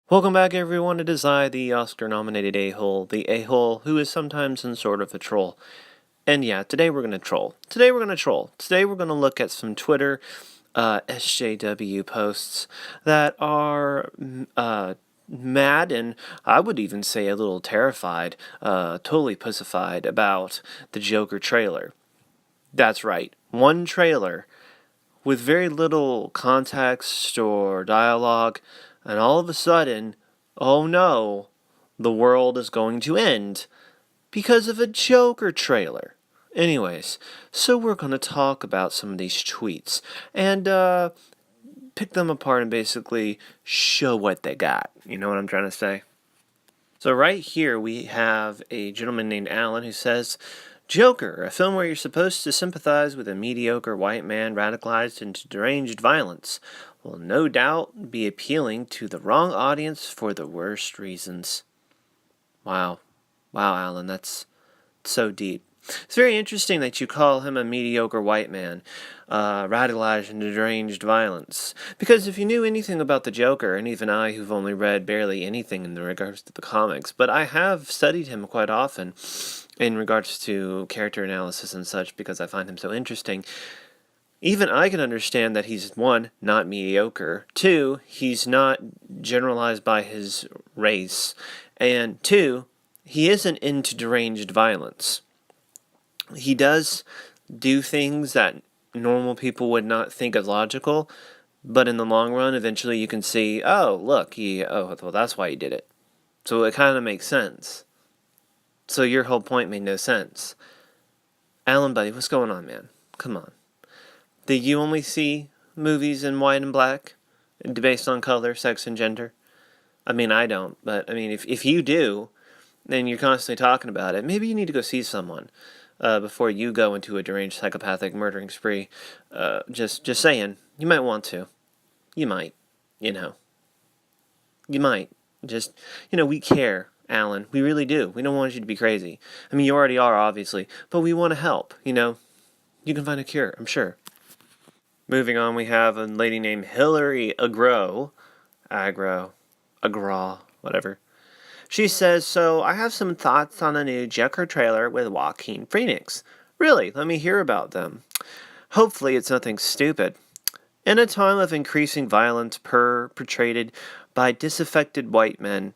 Welcome back, everyone. It is I, the Oscar-nominated a-hole, the a-hole who is sometimes in sort of a troll. And yeah, today we're gonna troll. Today we're gonna look at some Twitter SJW posts that are mad and I would even say a little terrified, totally pussified about the Joker trailer. That's right, one trailer with very little context or dialogue, and all of a sudden, oh no, the world is going to end because of a Joker trailer. Anyways, so we're going to talk about some of these tweets and pick them apart and basically show what they got. You know what I'm trying to say? So right here we have a gentleman named Alan who says, Joker, a film where you're supposed to sympathize with a mediocre white man radicalized into deranged violence, will no doubt be appealing to the wrong audience for the worst reasons. Wow. Wow, Alan, that's so deep. It's very interesting that you call him a mediocre white man, radicalized into deranged violence. Because if you knew anything about the Joker, and even I, who've only read barely anything in regards to the comics, but I have studied him quite often in regards to character analysis and such, because I find him so interesting. Even I can understand that he's, one, not mediocre, two, he's not generalized by his race, and two, he isn't into deranged violence. He does do things that normal people would not think as logical, but in the long run, eventually you can see, oh, look, well, that's why he did it. So it kind of makes sense. So your whole point made no sense. Alan, buddy, what's going on, man? Come on. Did you only see movies in white and black, based on color, sex, and gender? I mean, I don't, but I mean, if you do, then you're constantly talking about it. Maybe you need to go see someone before you go into a deranged psychopathic murdering spree. Just saying, you might want to. You might, you know. You might. Just, we care, Alan. We really do. We don't want you to be crazy. I mean, you already are, obviously, but we want to help, You can find a cure, I'm sure. Moving on, we have a lady named Hillary Agro, whatever. She says, so I have some thoughts on a new Joker trailer with Joaquin Phoenix. Really, let me hear about them. Hopefully it's nothing stupid. In a time of increasing violence perpetrated by disaffected white men.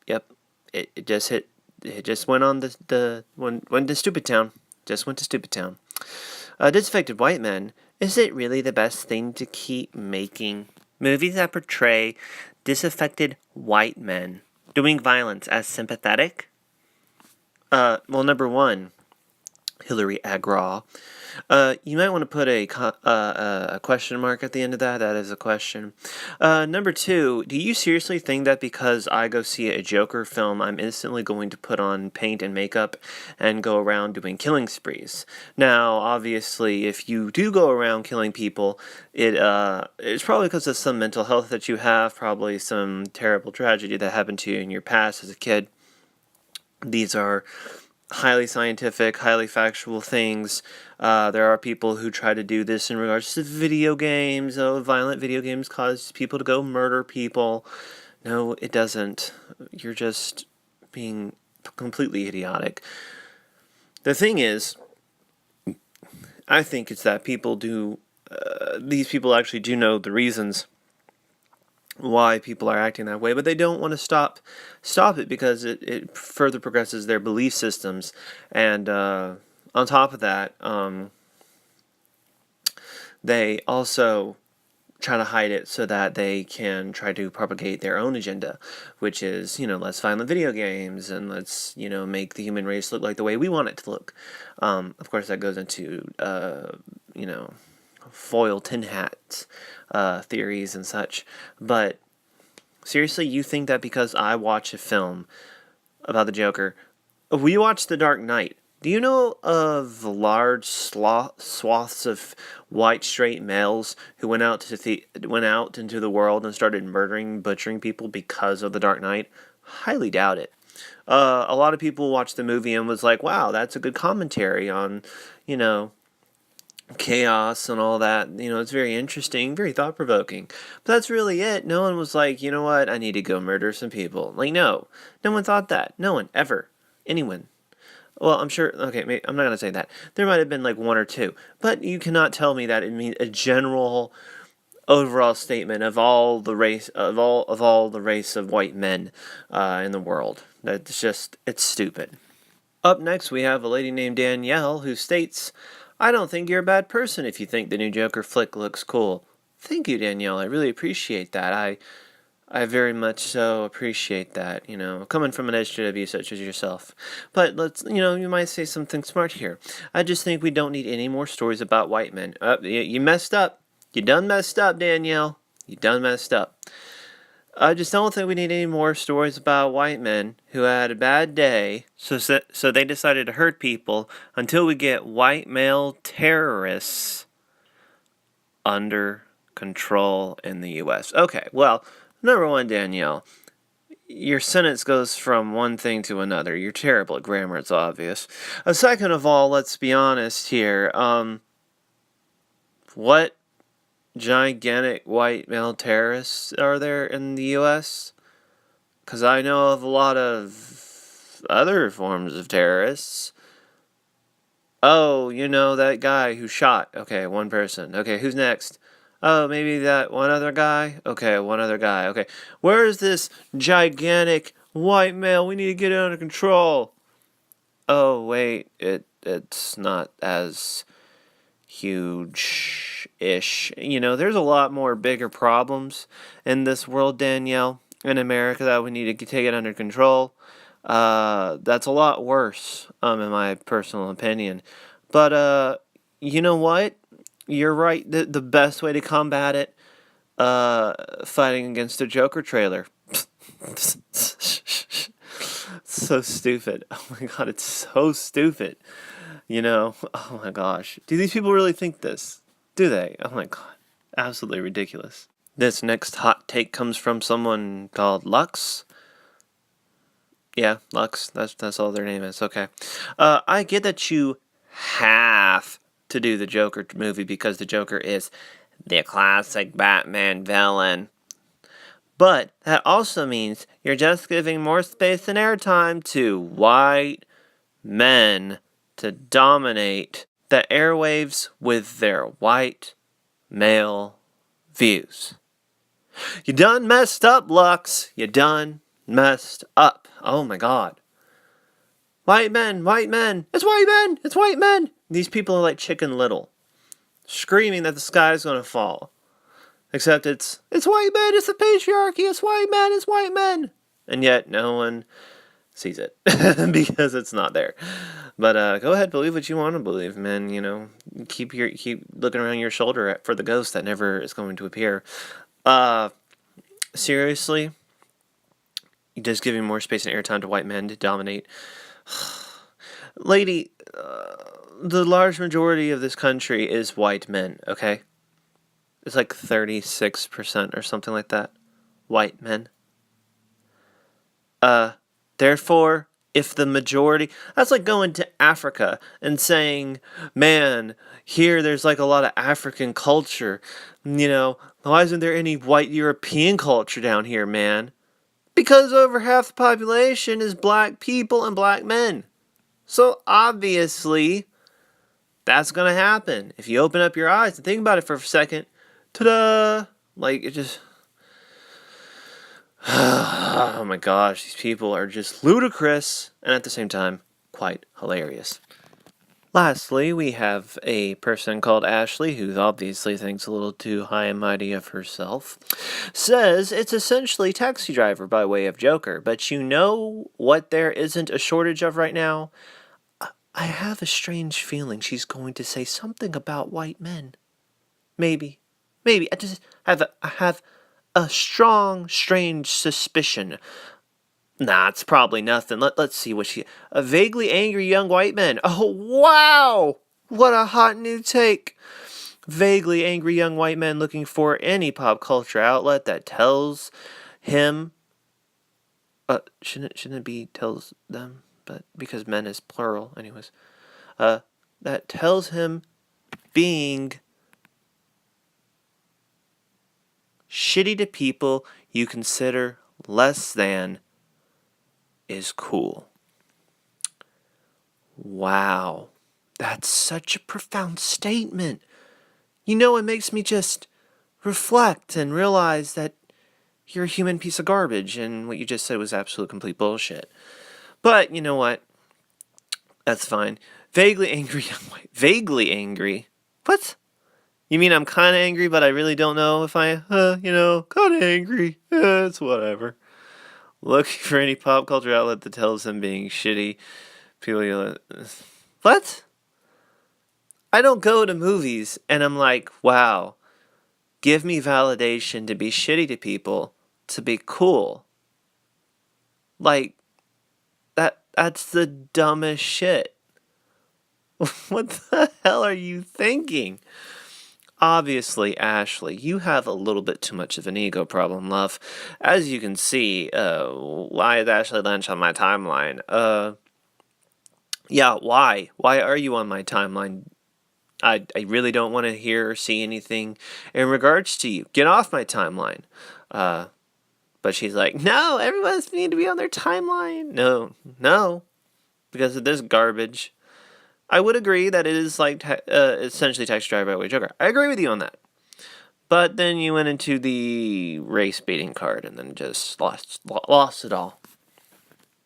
Yep, it just hit. It just went on went to Stupid Town. Just went to Stupid Town. Disaffected white men. Is it really the best thing to keep making movies that portray disaffected white men doing violence as sympathetic? Well, number one, Hillary Agraw. You might want to put a question mark at the end of that. That is a question. Number two, do you seriously think that because I go see a Joker film, I'm instantly going to put on paint and makeup and go around doing killing sprees? Now, obviously, if you do go around killing people, it's probably because of some mental health that you have, probably some terrible tragedy that happened to you in your past as a kid. These are highly scientific, highly factual things. There are people who try to do this in regards to video games. Violent video games cause people to go murder people. No, it doesn't. You're just being completely idiotic. The thing is, I think it's that these people actually do know the reasons why people are acting that way, but they don't want to stop it because it further progresses their belief systems. And on top of that, they also try to hide it so that they can try to propagate their own agenda, which is, let's violent video games and let's, make the human race look like the way we want it to look. Of course, that goes into, foil tin hats theories and such. But seriously, you think that because I watch a film about the Joker, we watch The Dark Knight, do you know of large swaths of white straight males who went out into the world and started murdering, butchering people because of The Dark Knight? Highly doubt it. A lot of people watched the movie and was like, wow, that's a good commentary on, chaos and all that. It's very interesting, very thought-provoking. But that's really it. No one was like, you know what, I need to go murder some people. Like, no. No one thought that. No one, ever. Anyone. Well, I'm sure, okay, I'm not going to say that. There might have been like one or two. But you cannot tell me that it means a general overall statement of all the race of the race of white men in the world. That's just, it's stupid. Up next, we have a lady named Danielle who states, I don't think you're a bad person if you think the new Joker flick looks cool. Thank you, Danielle. I really appreciate that. I very much so appreciate that, coming from an SJW such as yourself. But you might say something smart here. I just think we don't need any more stories about white men. You messed up. You done messed up, Danielle. You done messed up. I just don't think we need any more stories about white men who had a bad day, so they decided to hurt people until we get white male terrorists under control in the U.S. Okay, well, number one, Danielle, your sentence goes from one thing to another. You're terrible at grammar, it's obvious. Second of all, let's be honest here. What gigantic white male terrorists are there in the U.S.? Because I know of a lot of other forms of terrorists. Oh, that guy who shot. Okay, one person. Okay, who's next? Oh, maybe that one other guy? Okay, one other guy. Okay, where is this gigantic white male? We need to get it under control. Oh, wait, it's not as huge-ish. There's a lot more bigger problems in this world, Danielle, in America, that we need to take it under control. That's a lot worse, in my personal opinion. But, you know what? You're right. The best way to combat it, fighting against the Joker trailer. So stupid. Oh my god, it's so stupid. Oh my gosh. Do these people really think this? Do they? Oh my god. Absolutely ridiculous. This next hot take comes from someone called Lux. Yeah, Lux. That's all their name is. Okay. I get that you have to do the Joker movie because the Joker is the classic Batman villain. But that also means you're just giving more space and airtime to white men to dominate the airwaves with their white male views. You done messed up, Lux. You done messed up. Oh my god. White men, white men. It's white men. It's white men. These people are like Chicken Little, screaming that the sky's gonna fall. Except it's white men. It's the patriarchy. It's white men. It's white men. And yet no one sees it because it's not there. But go ahead, believe what you want to believe, man. Keep looking around your shoulder for the ghost that never is going to appear. Seriously, you're just giving more space and airtime to white men to dominate. Lady, the large majority of this country is white men. Okay, it's like 36% or something like that. White men. Therefore, if the majority, that's like going to Africa and saying, man, here there's like a lot of African culture. Why isn't there any white European culture down here, man? Because over half the population is black people and black men. So obviously, that's going to happen. If you open up your eyes and think about it for a second, ta-da! Like, it just... Oh my gosh, these people are just ludicrous and at the same time quite hilarious. Lastly, we have a person called Ashley who obviously thinks a little too high and mighty of herself. Says it's essentially Taxi Driver by way of Joker, but you know what there isn't a shortage of right now? I have a strange feeling she's going to say something about white men. Maybe. I just have a strong, strange suspicion. Nah, it's probably nothing. Let's see what she... A vaguely angry young white man. Oh, wow! What a hot new take. Vaguely angry young white men looking for any pop culture outlet that tells him... shouldn't it be tells them? But because men is plural, anyways. That tells him being shitty to people you consider less than is cool. Wow, that's such a profound statement. You know, it makes me just reflect and realize that you're a human piece of garbage and what you just said was absolute complete bullshit. But you know what? That's fine. Vaguely angry. Vaguely angry? What? You mean I'm kind of angry, but I really don't know if I, kind of angry. It's whatever. Looking for any pop culture outlet that tells them being shitty. People yell at... What? I don't go to movies and I'm like, wow, give me validation to be shitty to people, to be cool. Like, that's the dumbest shit. What the hell are you thinking? Obviously, Ashley, you have a little bit too much of an ego problem, love. As you can see, why is Ashley Lynch on my timeline? Yeah, why? Why are you on my timeline? I really don't want to hear or see anything in regards to you. Get off my timeline. But she's like, no, everyone's need to be on their timeline. No, because of this garbage. I would agree that it is like essentially Taxi Driver by Joker. I agree with you on that. But then you went into the race baiting card and then just lost it all.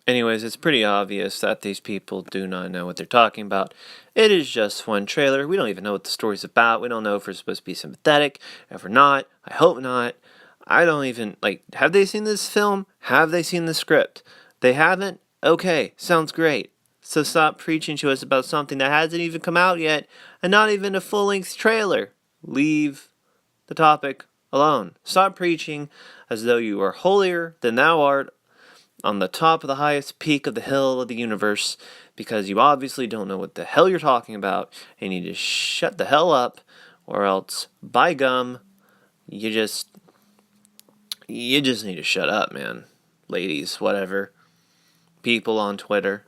Anyways, it's pretty obvious that these people do not know what they're talking about. It is just one trailer. We don't even know what the story's about. We don't know if we're supposed to be sympathetic. If we're not, I hope not. I don't even, have they seen this film? Have they seen the script? They haven't? Okay, sounds great. So stop preaching to us about something that hasn't even come out yet, and not even a full-length trailer. Leave the topic alone. Stop preaching as though you are holier than thou art on the top of the highest peak of the hill of the universe, because you obviously don't know what the hell you're talking about, and you need to shut the hell up, or else, by gum, you just need to shut up, man. Ladies, whatever. People on Twitter.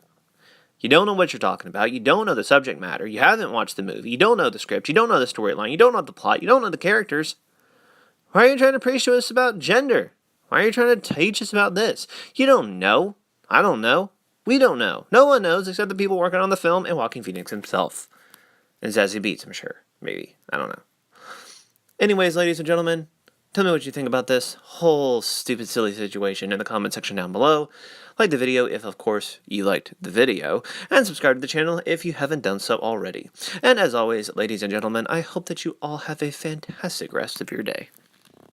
You don't know what you're talking about. You don't know the subject matter. You haven't watched the movie. You don't know the script. You don't know the storyline. You don't know the plot. You don't know the characters. Why are you trying to preach to us about gender? Why are you trying to teach us about this? You don't know. I don't know. We don't know. No one knows except the people working on the film and Joaquin Phoenix himself. And Zazie Beetz, I'm sure. Maybe. I don't know. Anyways, ladies and gentlemen, tell me what you think about this whole stupid, silly situation in the comment section down below. Like the video if, of course, you liked the video. And subscribe to the channel if you haven't done so already. And as always, ladies and gentlemen, I hope that you all have a fantastic rest of your day.